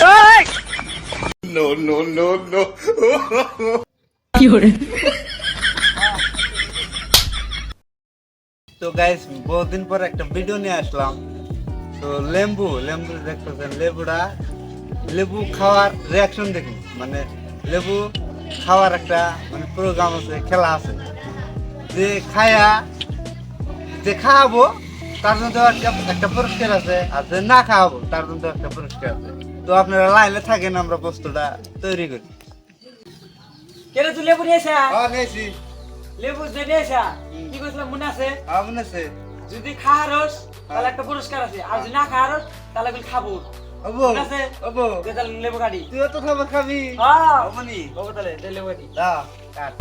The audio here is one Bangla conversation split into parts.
No, no, no, no. তো গাইস বহুদিন পর একটা ভিডিও নিয়ে আসলাম। তো লেবু দেখতেছেন, লেবু খাওয়ার রিয়াকশন দেখুন। মানে লেবু খাওয়ার একটা মানে প্রোগ্রাম আছে, খেলা আছে। যে খাওয়াবো তার জন্য একটা পুরস্কার আছে, আর যে না খাওয়াবো তার জন্য একটা পুরস্কার আছে। তো আপনারা লাইনে থাকেন, আমরা বস্তুটা তৈরি করি। কেরে তুই লেবু নিয়েছে? নিয়েছি। লেবু যে নিয়েছে কি কইছিলাম মনে আছে? মনে আছে। যদি খাহারস তাহলে একটা পুরস্কার আছে, আর যদি না খাহারস তাহলে আমি খাবো। ওবো ঠিক আছে? ওবো যে তাহলে লেবু কাটি। তুই তো খাবার খাবি। হ্যাঁ ওবনি বাবু তাহলে দে লেবু কাটি। দা কাট।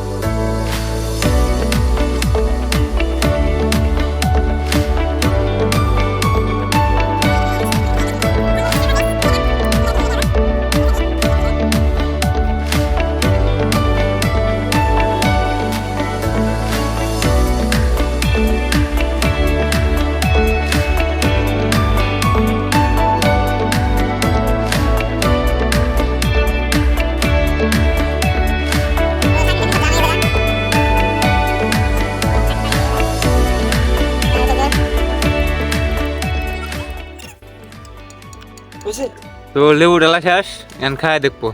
বুঝছিস? তো লেবু ডালা শেষ, এখন খায় দেখবো।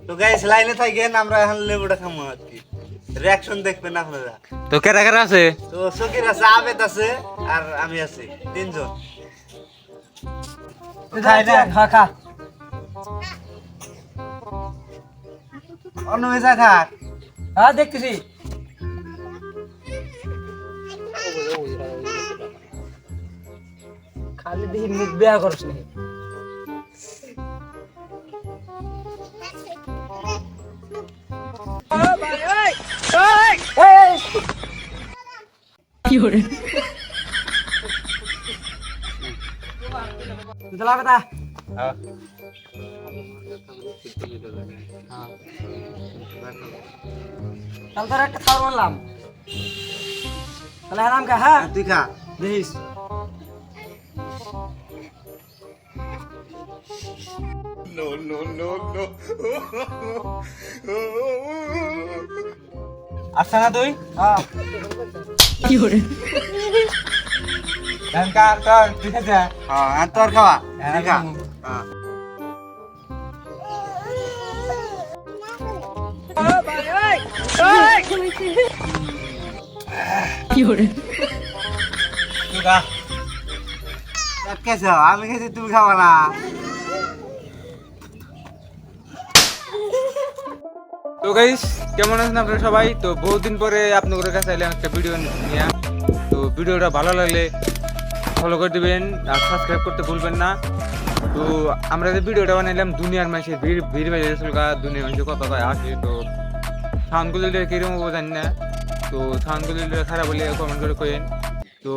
তো গাইস লাইনে থাকেন, আমরা এখন লেবুটা খামো আর কি। রিয়াকশন দেখবেন আপনারা। তো কেরা কেরা আছে? তো সকির আছে, আবেদ আছে, আর আমি আছি, তিনজন। খাই না, খা খা। অন্য মেজা থাক। হ্যাঁ দেখতেছি। খালি দেখি মুখ বেয়া করছ নাকি? চলা বেটা। তাহলে তোর একটা খাবার বললাম, তাহলে হারাম খা। হ্যাঁ তুই খা। দেখিস। No, no, no, no. আসছে না তুই? হ্যাঁ ঠিক আছে। হ্যাঁ তোর খাওয়া। তুই খা। হ্যাঁ। তুই খা। খেয়েছো? আমি খেয়েছি, তুমি খাবা না। তো গাইস কেমন আছেন আপনারা সবাই? তো বহুদিন পরে আপনাদের কাছে এলাম একটা ভিডিও নিয়ে। তো ভিডিওটা ভালো লাগলে ফলো করে দিবেন আর সাবস্ক্রাইব করতে ভুলবেন না। তো আমরা যে ভিডিওটা বানাইলাম দুনিয়ার মানুষের ভিড় বেজে গেছিল, দুনিয়ার মানুষের কত আসে। তো সাউন্ড কোয়ালিটি কিরকম জানি না, তো সাউন্ড কোয়ালিটি খারাপ হলে কমেন্ট করে কেন। তো